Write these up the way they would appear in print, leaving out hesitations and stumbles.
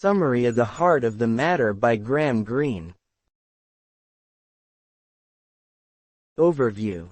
Summary of the Heart of the Matter by Graham Greene. Overview.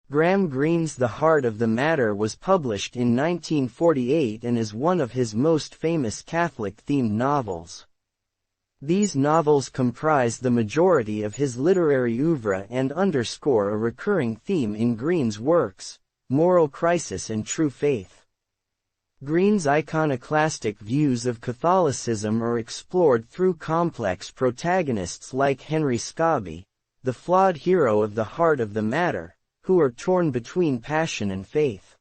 Graham Greene's The Heart of the Matter was published in 1948 and is one of his most famous Catholic-themed novels. These novels comprise the majority of his literary oeuvre and underscore a recurring theme in Greene's works: moral crisis and true faith. Greene's iconoclastic views of Catholicism are explored through complex protagonists like Henry Scobie, the flawed hero of The Heart of the Matter, who are torn between passion and faith.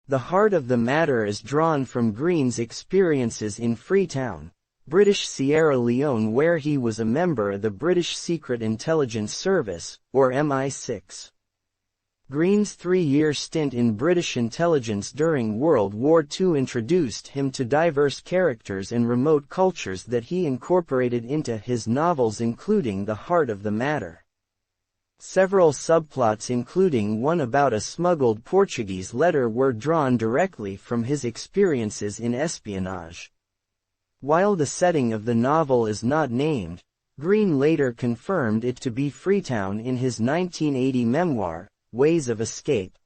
The Heart of the Matter is drawn from Greene's experiences in Freetown, British Sierra Leone, where he was a member of the British Secret Intelligence Service, or MI6. Greene's 3-year stint in British intelligence during World War II introduced him to diverse characters and remote cultures that he incorporated into his novels, including The Heart of the Matter. Several subplots, including one about a smuggled Portuguese letter, were drawn directly from his experiences in espionage. While the setting of the novel is not named, Greene later confirmed it to be Freetown in his 1980 memoir, Ways of Escape.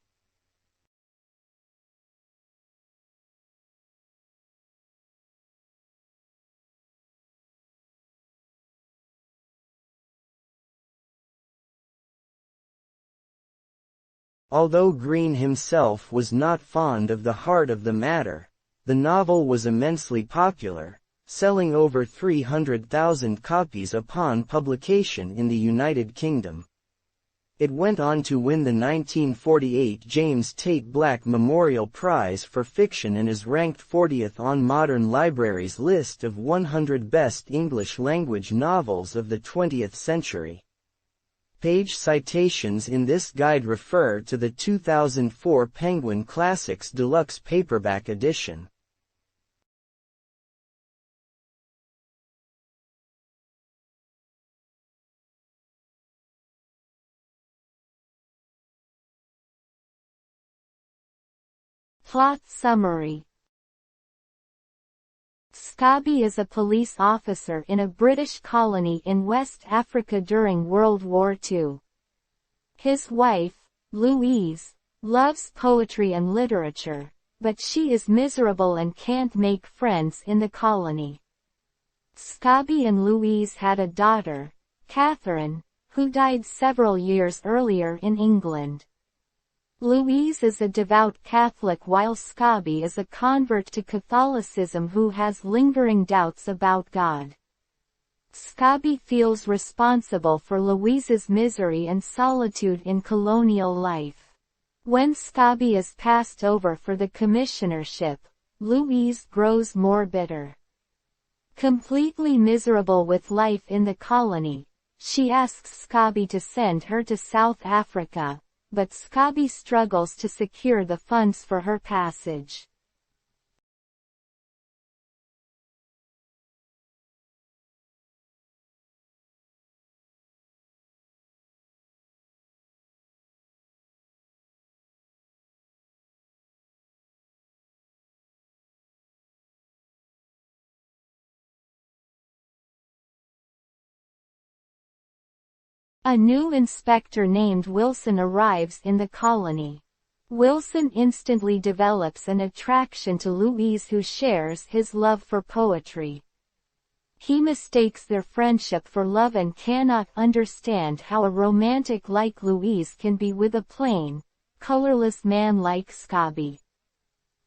Although Greene himself was not fond of The Heart of the Matter, the novel was immensely popular, selling over 300,000 copies upon publication in the United Kingdom. It went on to win the 1948 James Tait Black Memorial Prize for Fiction and is ranked 40th on Modern Library's list of 100 best English-language novels of the 20th century. Page citations in this guide refer to the 2004 Penguin Classics Deluxe Paperback Edition. Plot summary. Scobie is a police officer in a British colony in West Africa during World War II. His wife, Louise, loves poetry and literature, but she is miserable and can't make friends in the colony. Scobie and Louise had a daughter, Catherine, who died several years earlier in England. Louise is a devout Catholic while Scobie is a convert to Catholicism who has lingering doubts about God. Scobie feels responsible for Louise's misery and solitude in colonial life. When Scobie is passed over for the commissionership, Louise grows more bitter. Completely miserable with life in the colony, she asks Scobie to send her to South Africa, but Scobie struggles to secure the funds for her passage. A new inspector named Wilson arrives in the colony. Wilson instantly develops an attraction to Louise, who shares his love for poetry. He mistakes their friendship for love and cannot understand how a romantic like Louise can be with a plain, colorless man like Scobie.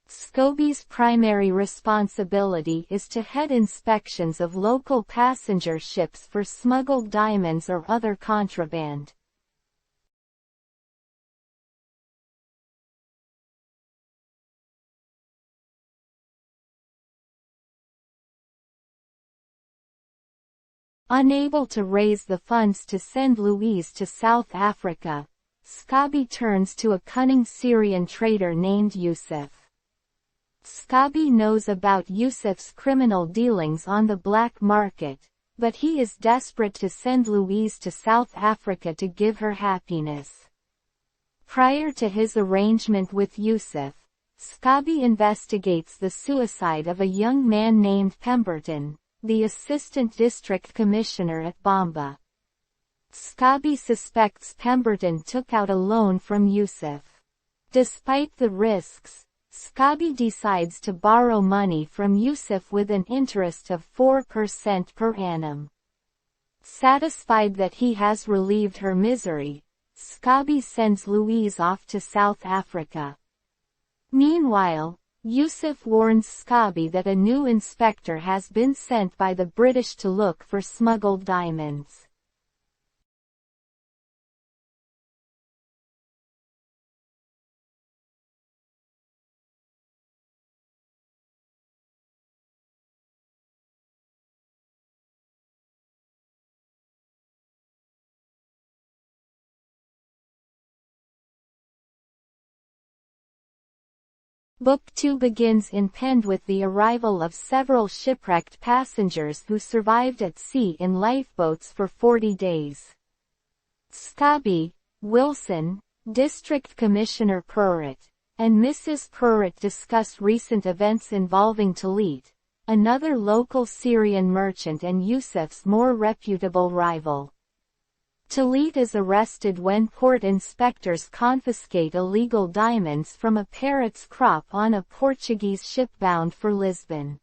Scobie's primary responsibility is to head inspections of local passenger ships for smuggled diamonds or other contraband. Unable to raise the funds to send Louise to South Africa, Scobie turns to a cunning Syrian trader named Yusuf. Scobie knows about Yusuf's criminal dealings on the black market, but he is desperate to send Louise to South Africa to give her happiness. Prior to his arrangement with Yusuf, Scobie investigates the suicide of a young man named Pemberton, the Assistant District Commissioner at Bamba. Scobie suspects Pemberton took out a loan from Yusuf. Despite the risks, Scobie decides to borrow money from Yusuf with an interest of 4% per annum. Satisfied that he has relieved her misery, Scobie sends Louise off to South Africa. Meanwhile, Yusuf warns Scobie that a new inspector has been sent by the British to look for smuggled diamonds. Book 2 begins in Pend with the arrival of several shipwrecked passengers who survived at sea in lifeboats for 40 days. Scobie, Wilson, District Commissioner Pruitt, and Mrs. Pruitt discuss recent events involving Talit, another local Syrian merchant and Yusuf's more reputable rival. Talit is arrested when port inspectors confiscate illegal diamonds from a parrot's crop on a Portuguese ship bound for Lisbon.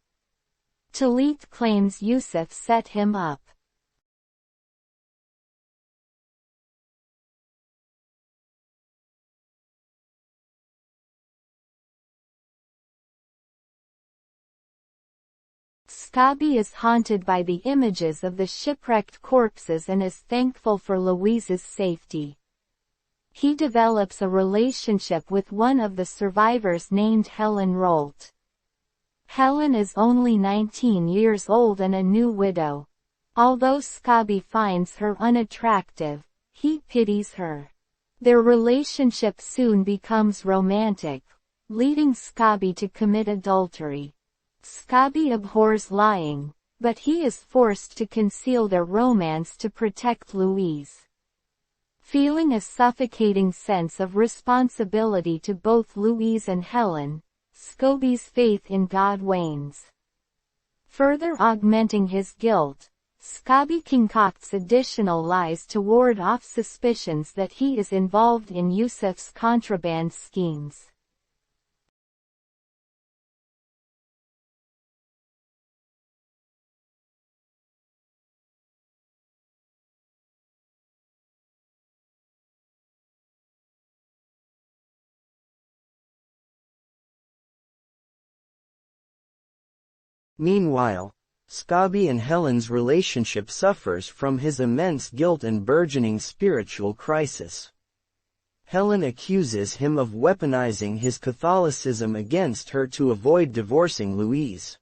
Talit claims Yusuf set him up. Scobie is haunted by the images of the shipwrecked corpses and is thankful for Louise's safety. He develops a relationship with one of the survivors named Helen Rolt. Helen is only 19 years old and a new widow. Although Scobie finds her unattractive, he pities her. Their relationship soon becomes romantic, leading Scobie to commit adultery. Scobie abhors lying, but he is forced to conceal their romance to protect Louise. Feeling a suffocating sense of responsibility to both Louise and Helen, Scobie's faith in God wanes. Further augmenting his guilt, Scobie concocts additional lies to ward off suspicions that he is involved in Yusuf's contraband schemes. Meanwhile, Scobie and Helen's relationship suffers from his immense guilt and burgeoning spiritual crisis. Helen accuses him of weaponizing his Catholicism against her to avoid divorcing Louise.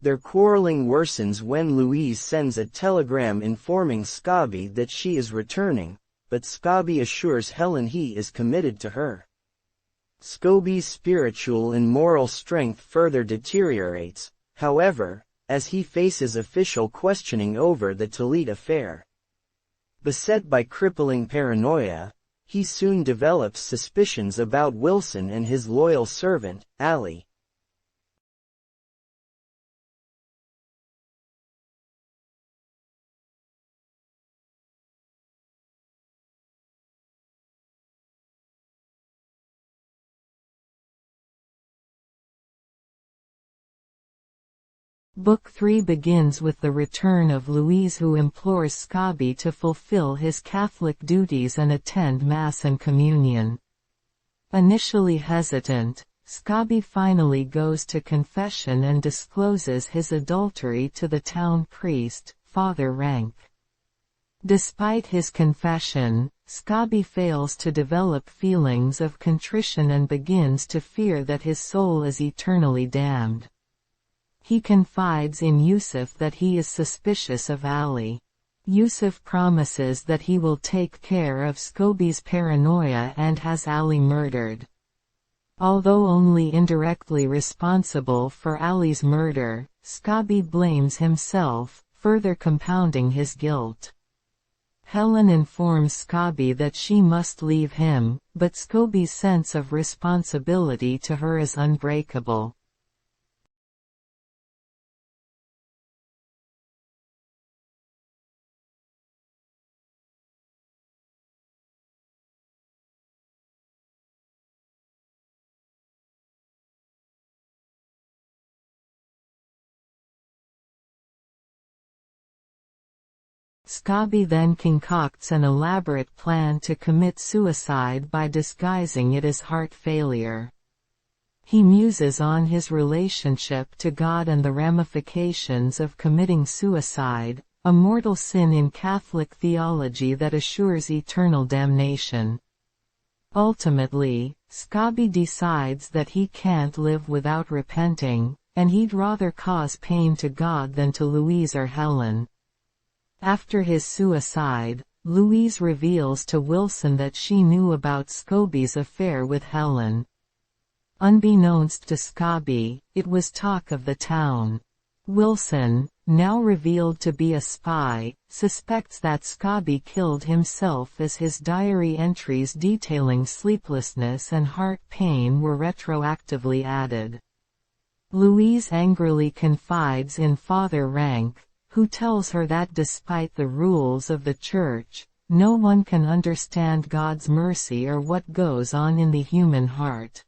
Their quarreling worsens when Louise sends a telegram informing Scobie that she is returning, but Scobie assures Helen he is committed to her. Scobie's spiritual and moral strength further deteriorates, however, as he faces official questioning over the Talit affair. Beset by crippling paranoia, he soon develops suspicions about Wilson and his loyal servant, Ali. Book 3 begins with the return of Louise, who implores Scobie to fulfill his Catholic duties and attend Mass and Communion. Initially hesitant, Scobie finally goes to confession and discloses his adultery to the town priest, Father Rank. Despite his confession, Scobie fails to develop feelings of contrition and begins to fear that his soul is eternally damned. He confides in Yusuf that he is suspicious of Ali. Yusuf promises that he will take care of Scobie's paranoia and has Ali murdered. Although only indirectly responsible for Ali's murder, Scobie blames himself, further compounding his guilt. Helen informs Scobie that she must leave him, but Scobie's sense of responsibility to her is unbreakable. Scobie then concocts an elaborate plan to commit suicide by disguising it as heart failure. He muses on his relationship to God and the ramifications of committing suicide, a mortal sin in Catholic theology that assures eternal damnation. Ultimately, Scobie decides that he can't live without repenting, and he'd rather cause pain to God than to Louise or Helen. After his suicide, Louise reveals to Wilson that she knew about Scobie's affair with Helen. Unbeknownst to Scobie, it was talk of the town. Wilson, now revealed to be a spy, suspects that Scobie killed himself as his diary entries detailing sleeplessness and heart pain were retroactively added. Louise angrily confides in Father Rank, who tells her that despite the rules of the Church, no one can understand God's mercy or what goes on in the human heart.